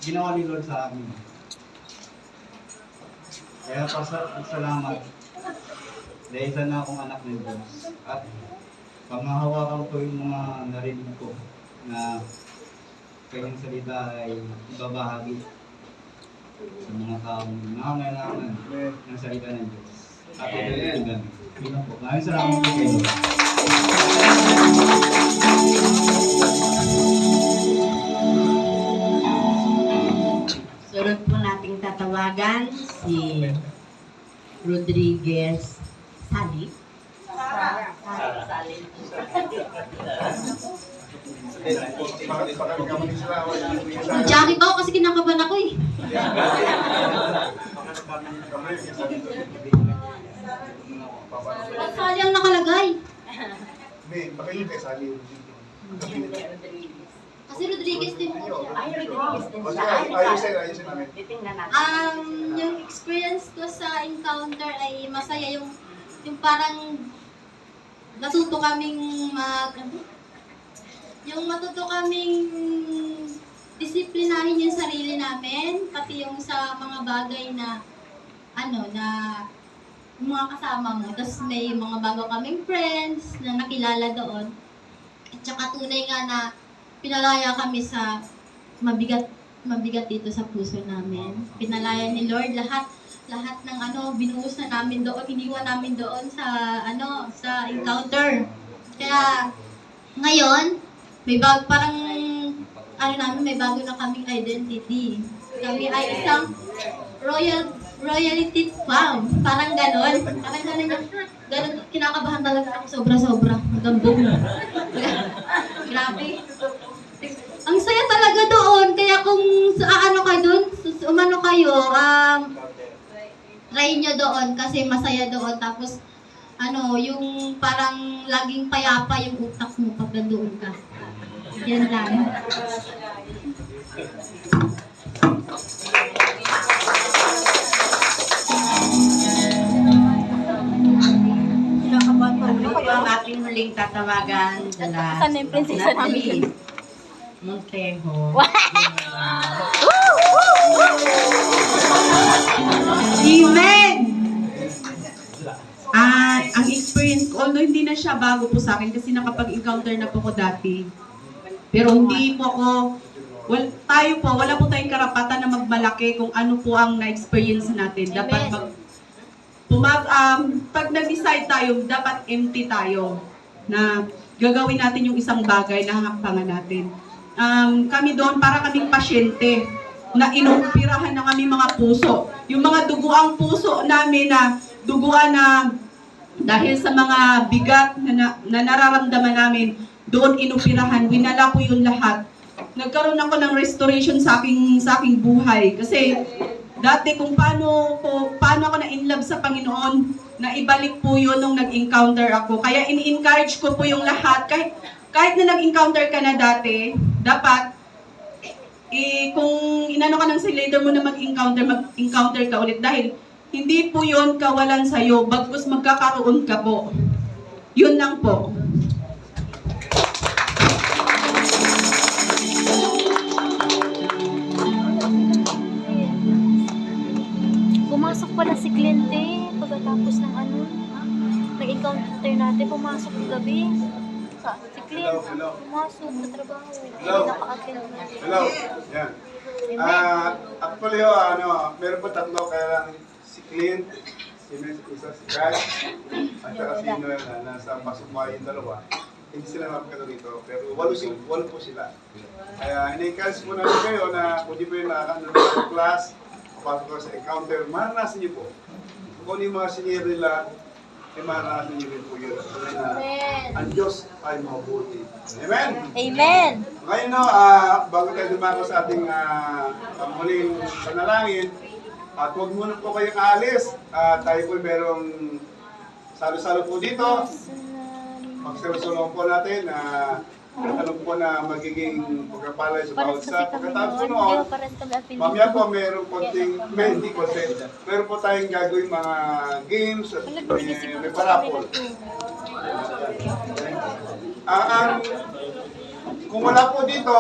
ginawa ni Lord sa amin. Kaya pasalamat. Dahil isa na akong anak ng Diyos. At panghahawakan ko yung mga narinig ko na kanyang salita ay ibabahagi sa mga taong nangangailangan ng salita ng Diyos. At ito yung ganun. Yun na po. Maraming salamat po kayo. Sunod po nating tatawagan si Rodriguez Sali. Jacket ako kasi kinakabahan ako eh. Ba't Sali ang nakalagay? Hindi, pakayin kay Sally. Kasi Rodriguez din po siya. Ay, Rodriguez din siya. Ayusin namin. Titingnan natin. Yung experience ko sa encounter ay masaya yung parang natuto kaming disiplinahin yung sarili namin, pati yung sa mga bagay na yung mga kasama mo. Tapos may mga bago kaming friends na nakilala doon. At saka tunay nga na pinalaya kami sa mabigat dito sa puso namin. Pinalaya ni Lord lahat ng binuhos na namin doon, iniwan namin doon sa encounter. Kaya ngayon, may bago na kaming identity. Kami ay isang royalty fam. Parang ganon kinakabahan talaga ako sobra-sobra. Gambong. Grabe. Ang saya talaga doon. Kaya kung umano kayo, try nyo doon kasi masaya doon. Tapos, yung parang laging payapa yung utak mo pag nandoon ka. Yan lang. Ito ang ating huling tatawagan. Saan na yung prinsesa namin? Montejo. Amen! Ang experience ko, although hindi na siya bago po sa akin kasi nakapag-encounter na po ko dati. Pero hindi po ako, wala po tayong karapatan na magmalaki kung ano po ang na-experience natin. Dapat pag nag-decide tayo, dapat empty tayo na gagawin natin yung isang bagay na hakpangan natin. Kami doon para kaming pasyente na inuupirahan ng aming mga puso. Yung mga duguang puso namin na duguan na dahil sa mga bigat na nararamdaman namin, doon inupirahan, winala ko yun lahat. Nagkaroon ako ng restoration sa aking buhay. Kasi dati kung paano ako na-inlove sa Panginoon, na ibalik po yun nung nag-encounter ako. Kaya ini-encourage ko po yung lahat, kahit na nag-encounter ka na dati, dapat, kung inano ka ng leader mo na mag-encounter ka ulit. Dahil hindi po yun kawalan sa'yo, bagkus magkakaroon ka po. Yun lang po. Pumasok pala si Cliente pagkatapos ng nag-encounter natin. Pumasok ng gabi. Si Clint, pumasok sa trabaho. Naka-attend na. Hello. Yan. Actually, meron po tatlo kaya lang si Clint, si Guy, at saka si Noel na nasa Pasumay yung dalawa. Hindi sila mapagkano dito, pero walo po sila. Kaya in-encourage po namin kayo na kung di po yung nakakano class, papasok ko sa encounter, maranasan niyo po. Kung yung mga senior nila, maranasan niyo rin po yun. Ang Diyos ay mabuti. Amen? Amen! Ngayon bago tayo dumako sa ating muling panalangin, at huwag muna po kayong aalis. Tayo po merong salo-salo po dito. Magsalusulong po natin ano po na magiging pagkapalay sa bawat sa pagkatapos po noon. Mamaya po meron hindi po meron po tayong gagawin mga games at may parapol. Kung wala po dito,